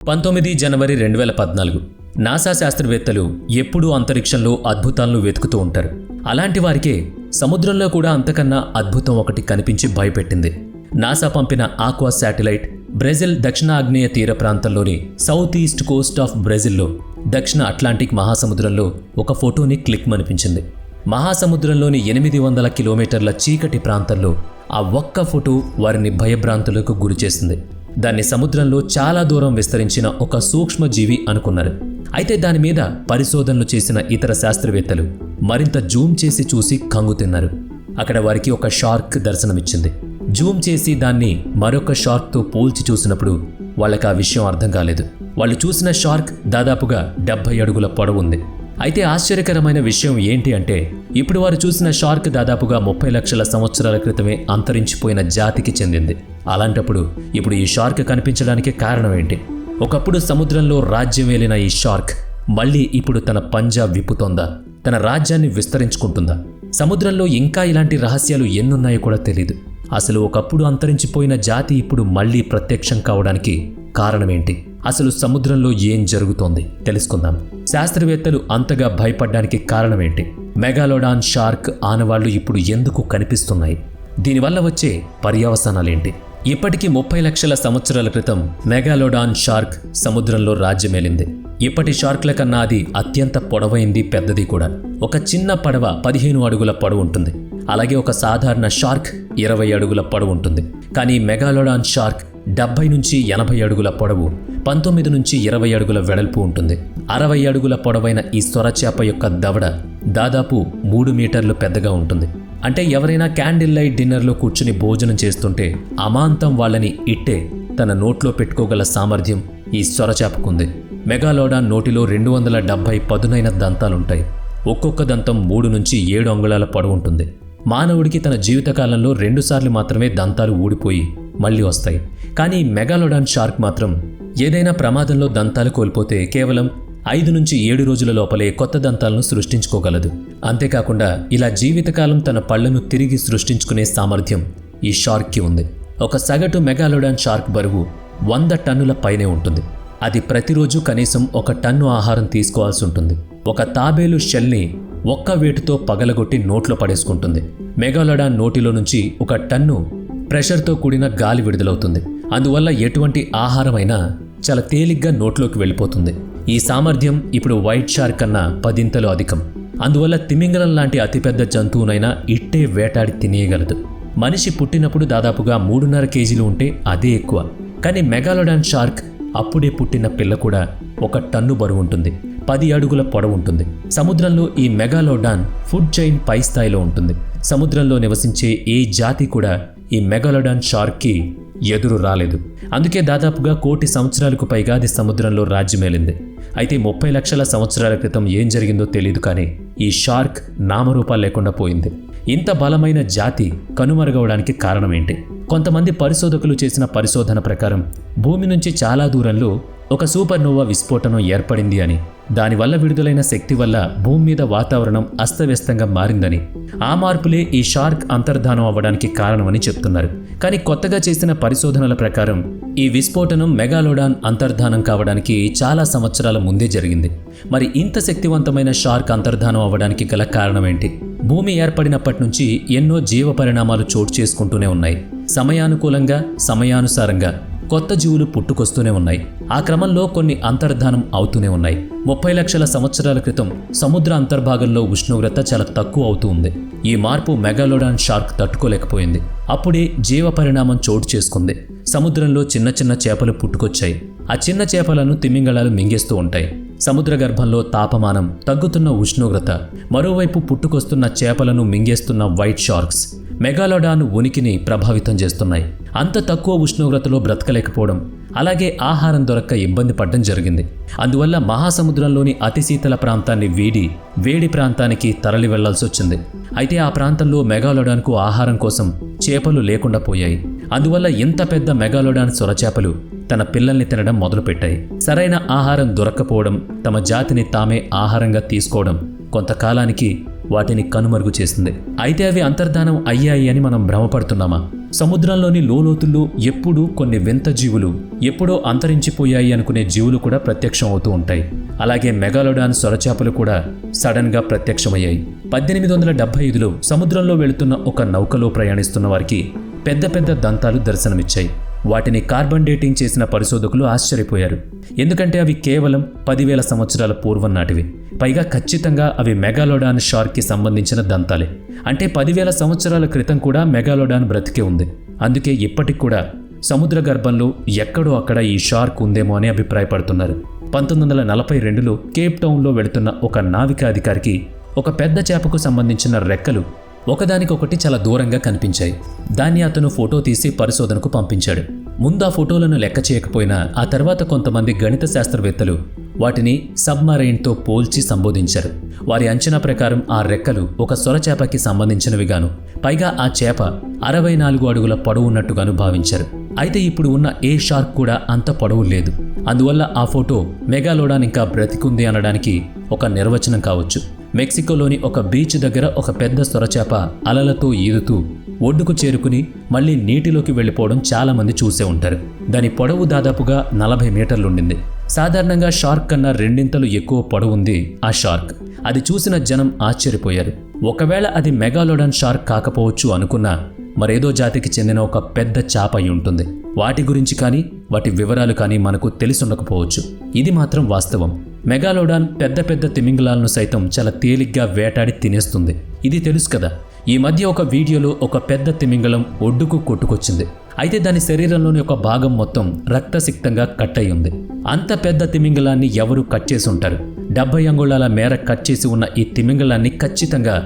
19 జనవరి 2014 NASA శాస్త్రవేత్తలు ఎప్పుడూ అంతరిక్షంలో అద్భుతాలను వెతుకుతూ ఉంటారు. అలాంటి వారికే సముద్రంలో కూడా అంతకన్నా అద్భుతం ఒకటి కనిపించి భయపెట్టింది. నాసా పంపిన ఆక్వా శాటిలైట్ బ్రెజిల్ దక్షిణ ఆగ్నేయ తీర ప్రాంతంలోని సౌత్ ఈస్ట్ కోస్ట్ ఆఫ్ బ్రెజిల్లో దక్షిణ అట్లాంటిక్ మహాసముద్రంలో ఒక ఫోటోని క్లిక్ మనిపించింది. మహాసముద్రంలోని 800 కిలోమీటర్ల చీకటి ప్రాంతంలో ఆ ఒక్క ఫోటో వారిని భయభ్రాంతులకు గురిచేసింది. దాన్ని సముద్రంలో చాలా దూరం విస్తరించిన ఒక సూక్ష్మజీవి అనుకున్నారు. అయితే దాని మీద పరిశోధనలు చేసిన ఇతర శాస్త్రవేత్తలు మరింత జూమ్ చేసి చూసి కంగు తిన్నారు. అక్కడ వారికి ఒక షార్క్ దర్శనమిచ్చింది. జూమ్ చేసి దాన్ని మరొక షార్క్తో పోల్చి చూసినప్పుడు వాళ్ళకి ఆ విషయం అర్థం కాలేదు. వాళ్ళు చూసిన షార్క్ దాదాపుగా 70 అడుగుల పొడవు ఉంది. అయితే ఆశ్చర్యకరమైన విషయం ఏంటి అంటే ఇప్పుడు వారు చూసిన షార్క్ దాదాపుగా 30 లక్షల సంవత్సరాల క్రితమే అంతరించిపోయిన జాతికి చెందింది. అలాంటప్పుడు ఇప్పుడు ఈ షార్క్ కనిపించడానికి కారణం ఏంటి? ఒకప్పుడు సముద్రంలో రాజ్యం ఏలిన ఈ షార్క్ మళ్ళీ ఇప్పుడు తన పంజా విప్పుతోందా? తన రాజ్యాన్ని విస్తరించుకుంటుందా? సముద్రంలో ఇంకా ఇలాంటి రహస్యాలు ఎన్నున్నాయో కూడా తెలీదు. అసలు ఒకప్పుడు అంతరించిపోయిన జాతి ఇప్పుడు మళ్ళీ ప్రత్యక్షం కావడానికి కారణమేంటి? అసలు సముద్రంలో ఏం జరుగుతోంది తెలుసుకుందాం. శాస్త్రవేత్తలు అంతగా భయపడ్డానికి కారణమేంటి? మెగాలోడాన్ షార్క్ ఆనవాళ్లు ఇప్పుడు ఎందుకు కనిపిస్తున్నాయి? దీనివల్ల వచ్చే పర్యవసానాలేంటి? ఇప్పటికీ 30 లక్షల సంవత్సరాల క్రితం మెగాలోడాన్ షార్క్ సముద్రంలో రాజ్యమేలింది. ఇప్పటి షార్క్ల కన్నా అది అత్యంత పొడవైంది, పెద్దది కూడా. ఒక చిన్న పడవ 15 అడుగుల పొడవు ఉంటుంది. అలాగే ఒక సాధారణ షార్క్ 20 అడుగుల పొడవు ఉంటుంది. కానీ మెగాలోడాన్ షార్క్ 70 నుంచి 80 అడుగుల పొడవు, 19 నుంచి 20 అడుగుల వెడల్పు ఉంటుంది. 60 అడుగుల పొడవైన ఈ సొరచేప యొక్క దవడ దాదాపు 3 మీటర్లు పెద్దగా ఉంటుంది. అంటే ఎవరైనా క్యాండిల్ లైట్ డిన్నర్లో కూర్చుని భోజనం చేస్తుంటే అమాంతం వాళ్ళని ఇట్టే తన నోట్లో పెట్టుకోగల సామర్థ్యం ఈ సొరచేపకుంది. మెగాలోడాన్ నోటిలో 270 పదునైన దంతాలుంటాయి. ఒక్కొక్క దంతం 3 నుంచి 7 అంగుళాల పొడవు ఉంటుంది. మానవుడికి తన జీవితకాలంలో 2 సార్లు మాత్రమే దంతాలు ఊడిపోయి మళ్ళీ వస్తాయి. కానీ మెగాలోడాన్ షార్క్ మాత్రం ఏదైనా ప్రమాదంలో దంతాలు కోల్పోతే కేవలం 5 నుంచి 7 రోజుల లోపలే కొత్త దంతాలను సృష్టించుకోగలదు. అంతేకాకుండా ఇలా జీవితకాలం తన పళ్లను తిరిగి సృష్టించుకునే సామర్థ్యం ఈ షార్క్కి ఉంది. ఒక సగటు మెగాలోడాన్ షార్క్ బరువు 100 టన్నుల పైనే ఉంటుంది. అది ప్రతిరోజు కనీసం 1 టన్ను ఆహారం తీసుకోవాల్సి ఉంటుంది. ఒక తాబేలు షెల్ని ఒక్క వేటుతో పగలగొట్టి నోట్లో పడేసుకుంటుంది. మెగాలోడాన్ నోటిలో నుంచి 1 టన్ను ప్రెషర్తో కూడిన గాలి విడుదలవుతుంది. అందువల్ల ఎటువంటి ఆహారమైనా చాలా తేలిగ్గా నోట్లోకి వెళ్ళిపోతుంది. ఈ సామర్థ్యం ఇప్పుడు వైట్ షార్క్ కన్నా 10 ఇంతలు అధికం. అందువల్ల తిమింగలం లాంటి అతిపెద్ద జంతువునైనా ఇట్టే వేటాడి తినేయగలదు. మనిషి పుట్టినప్పుడు దాదాపుగా 3.5 కేజీలు ఉంటే అదే ఎక్కువ. కానీ మెగాలోడాన్ షార్క్ అప్పుడే పుట్టిన పిల్ల కూడా 1 టన్ను బరువు ఉంటుంది. 10 అడుగుల పొడవు ఉంటుంది. సముద్రంలో ఈ మెగాలోడాన్ ఫుడ్ చైన్ పై స్థాయిలో ఉంటుంది. సముద్రంలో నివసించే ఏ జాతి కూడా ఈ మెగాలోడాన్ షార్క్కి ఎదురు రాలేదు. అందుకే దాదాపుగా 1 కోటి సంవత్సరాలకు పైగా అది సముద్రంలో రాజ్యమేలింది. అయితే 30 లక్షల సంవత్సరాల క్రితం ఏం జరిగిందో తెలియదు. కానీ ఈ షార్క్ నామరూపాలు లేకుండా పోయింది. ఇంత బలమైన జాతి కనుమరుగవడానికి కారణమేంటి? కొంతమంది పరిశోధకులు చేసిన పరిశోధన ప్రకారం భూమి నుంచి చాలా దూరంలో ఒక సూపర్నోవా విస్ఫోటనం ఏర్పడింది అని, దానివల్ల విడుదలైన శక్తి వల్ల భూమి మీద వాతావరణం అస్తవ్యస్తంగా మారిందని, ఆ మార్పులే ఈ షార్క్ అంతర్ధానం అవ్వడానికి కారణమని చెప్తున్నారు. కానీ కొత్తగా చేసిన పరిశోధనల ప్రకారం ఈ విస్ఫోటనం మెగాలోడాన్ అంతర్ధానం కావడానికి చాలా సంవత్సరాల ముందే జరిగింది. మరి ఇంత శక్తివంతమైన షార్క్ అంతర్ధానం అవ్వడానికి గల కారణమేంటి? భూమి ఏర్పడినప్పటి నుంచి ఎన్నో జీవ పరిణామాలు చోటు చేసుకుంటూనే ఉన్నాయి. సమయానుకూలంగా, సమయానుసారంగా కొత్త జీవులు పుట్టుకొస్తూనే ఉన్నాయి. ఆ క్రమంలో కొన్ని అంతర్ధానం అవుతూనే ఉన్నాయి. 30 లక్షల సంవత్సరాల క్రితం సముద్ర అంతర్భాగంలో ఉష్ణోగ్రత చాలా తక్కువ అవుతూ ఉంది. ఈ మార్పు మెగాలోడాన్ షార్క్ తట్టుకోలేకపోయింది. అప్పుడే జీవ పరిణామం చోటు చేసుకుంది. సముద్రంలో చిన్న చిన్న చేపలు పుట్టుకొచ్చాయి. ఆ చిన్న చేపలను తిమింగళాలు మింగేస్తూ ఉంటాయి. సముద్ర గర్భంలో తాపమానం, తగ్గుతున్న ఉష్ణోగ్రత, మరోవైపు పుట్టుకొస్తున్న చేపలను మింగేస్తున్న వైట్ షార్క్స్ మెగాలోడాన్ ఉనికిని ప్రభావితం చేస్తున్నాయి. అంత తక్కువ ఉష్ణోగ్రతలో బ్రతకలేకపోవడం, అలాగే ఆహారం దొరక్క ఇబ్బంది పడడం జరిగింది. అందువల్ల మహాసముద్రంలోని అతి శీతల ప్రాంతాన్ని వీడి వేడి ప్రాంతానికి తరలి వెళ్లాల్సి వచ్చింది. అయితే ఆ ప్రాంతంలో మెగాలోడాన్కు ఆహారం కోసం చేపలు లేకుండా పోయాయి. అందువల్ల ఇంత పెద్ద మెగాలోడాన్ సొరచేపలు తన పిల్లల్ని తినడం మొదలుపెట్టాయి. సరైన ఆహారం దొరక్కపోవడం, తమ జాతిని తామే ఆహారంగా తీసుకోవడం కొంతకాలానికి వాటిని కనుమరుగు చేసింది. అయితే అవి అంతర్ధానం అయ్యాయి అని మనం భ్రమపడుతున్నామా? సముద్రంలోని లోతుల్లో ఎప్పుడూ కొన్ని వింత జీవులు ఎప్పుడో అంతరించిపోయాయి అనుకునే జీవులు కూడా ప్రత్యక్షం అవుతూ ఉంటాయి. అలాగే మెగాలోడాన్ సొరచేపలు కూడా సడన్గా ప్రత్యక్షమయ్యాయి. 1875లో సముద్రంలో వెళుతున్న ఒక నౌకలో ప్రయాణిస్తున్న వారికి పెద్ద పెద్ద దంతాలు దర్శనమిచ్చాయి. వాటిని కార్బన్ డేటింగ్ చేసిన పరిశోధకులు ఆశ్చర్యపోయారు. ఎందుకంటే అవి కేవలం 10,000 సంవత్సరాల పూర్వం నాటివి. పైగా ఖచ్చితంగా అవి మెగాలోడాన్ షార్క్కి సంబంధించిన దంతాలే. అంటే 10,000 సంవత్సరాల క్రితం కూడా మెగాలోడాన్ బ్రతికే ఉంది. అందుకే ఇప్పటికి కూడా సముద్ర గర్భంలో ఎక్కడో అక్కడ ఈ షార్క్ ఉందేమో అని అభిప్రాయపడుతున్నారు. 1942లో కేప్ టౌన్లో వెళుతున్న ఒక నావికా అధికారికి ఒక పెద్ద చేపకు సంబంధించిన రెక్కలు ఒకదానికొకటి చాలా దూరంగా కనిపించాయి. దాన్ని అతను ఫోటో తీసి పరిశోధనకు పంపించాడు. ముందు ఆ ఫోటోలను లెక్క చేయకపోయినా ఆ తర్వాత కొంతమంది గణిత శాస్త్రవేత్తలు వాటిని సబ్మరైన్తో పోల్చి సంబోధించారు. వారి అంచనా ప్రకారం ఆ రెక్కలు ఒక సొరచేపకి సంబంధించినవిగాను, పైగా ఆ చేప 64 అడుగుల పొడవు ఉన్నట్టుగాను భావించారు. అయితే ఇప్పుడు ఉన్న ఏ షార్క్ కూడా అంత పొడవు లేదు. అందువల్ల ఆ ఫోటో మెగాలోడాన్ ఇంకా బ్రతికుంది అనడానికి ఒక నిర్వచనం కావచ్చు. మెక్సికోలోని ఒక బీచ్ దగ్గర ఒక పెద్ద సొరచేప అలలతో ఈదుతూ ఒడ్డుకు చేరుకుని మళ్ళీ నీటిలోకి వెళ్ళిపోవడం చాలామంది చూసే ఉంటారు. దాని పొడవు దాదాపుగా 40 మీటర్లుండింది. సాధారణంగా షార్క్ కన్నా 2 ఇంతలు ఎక్కువ పొడవు ఉంది ఆ షార్క్. అది చూసిన జనం ఆశ్చర్యపోయారు. ఒకవేళ అది మెగాలోడాన్ షార్క్ కాకపోవచ్చు అనుకున్నా మరేదో జాతికి చెందిన ఒక పెద్ద చేప అయి ఉంటుంది. వాటి గురించి కానీ వాటి వివరాలు కానీ మనకు తెలిసుండకపోవచ్చు. ఇది మాత్రం వాస్తవం. మెగాలోడాన్ పెద్ద పెద్ద తిమింగలాలను సైతం చాలా తేలిగ్గా వేటాడి తినేస్తుంది. ఇది తెలుసు కదా. ఈ మధ్య ఒక వీడియోలో ఒక పెద్ద తిమింగలం ఒడ్డుకు కొట్టుకొచ్చింది. అయితే దాని శరీరంలోని ఒక భాగం మొత్తం రక్తసిక్తంగా కట్ అయి ఉంది. అంత పెద్ద తిమింగలాన్ని ఎవరు కట్ చేసి ఉంటారు? 70 అంగుళాల మేర కట్ చేసి ఉన్న ఈ తిమింగలాన్ని ఖచ్చితంగా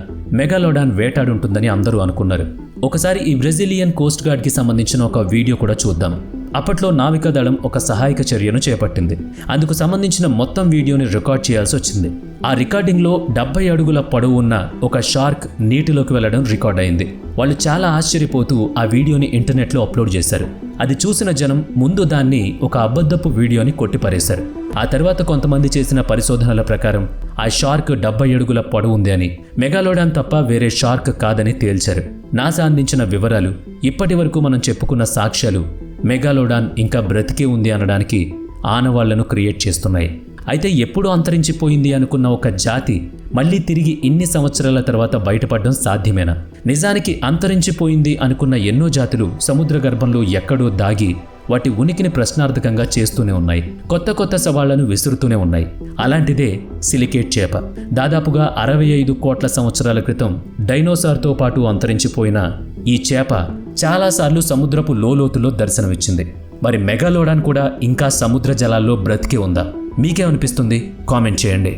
మెగాలోడాన్ వేటాడుంటుందని అందరూ అనుకున్నారు. ఒకసారి ఈ బ్రెజిలియన్ కోస్ట్ గార్డ్కి సంబంధించిన ఒక వీడియో కూడా చూద్దాం. అప్పట్లో నావికాదళం ఒక సహాయక చర్యను చేపట్టింది. అందుకు సంబంధించిన మొత్తం వీడియోని రికార్డ్ చేయాల్సి వచ్చింది. ఆ రికార్డింగ్లో 70 అడుగుల పొడవు ఉన్న ఒక షార్క్ నీటిలోకి వెళ్లడం రికార్డ్ అయింది. వాళ్ళు చాలా ఆశ్చర్యపోతూ ఆ వీడియోని ఇంటర్నెట్లో అప్లోడ్ చేశారు. అది చూసిన జనం ముందు దాన్ని ఒక అబద్ధపు వీడియోని కొట్టిపారేశారు. ఆ తర్వాత కొంతమంది చేసిన పరిశోధనల ప్రకారం ఆ షార్క్ 70 అడుగుల పొడవు ఉంది అని, మెగాలోడాన్ తప్ప వేరే షార్క్ కాదని తేల్చారు. నాసా అందించిన వివరాలు, ఇప్పటి వరకు మనం చెప్పుకున్న సాక్ష్యాలు మెగాలోడాన్ ఇంకా బ్రతికే ఉంది అనడానికి ఆనవాళ్లను క్రియేట్ చేస్తున్నాయి. అయితే ఎప్పుడు అంతరించిపోయింది అనుకున్న ఒక జాతి మళ్ళీ తిరిగి ఇన్ని సంవత్సరాల తర్వాత బయటపడడం సాధ్యమేనా? నిజానికి అంతరించిపోయింది అనుకున్న ఎన్నో జాతులు సముద్ర గర్భంలో ఎక్కడో దాగి వాటి ఉనికిని ప్రశ్నార్థకంగా చేస్తూనే ఉన్నాయి. కొత్త కొత్త సవాళ్లను విసురుతూనే ఉన్నాయి. అలాంటిదే సిలికేట్ చేప. దాదాపుగా 65 కోట్ల సంవత్సరాల క్రితం డైనోసార్తో పాటు అంతరించిపోయిన ఈ చేప చాలాసార్లు సముద్రపు లోతులో దర్శనమిచ్చింది. మరి మెగాలోడాన్ కూడా ఇంకా సముద్ర జలాల్లో బ్రతికే ఉందా? మీకేమనిపిస్తుంది? కామెంట్ చేయండి.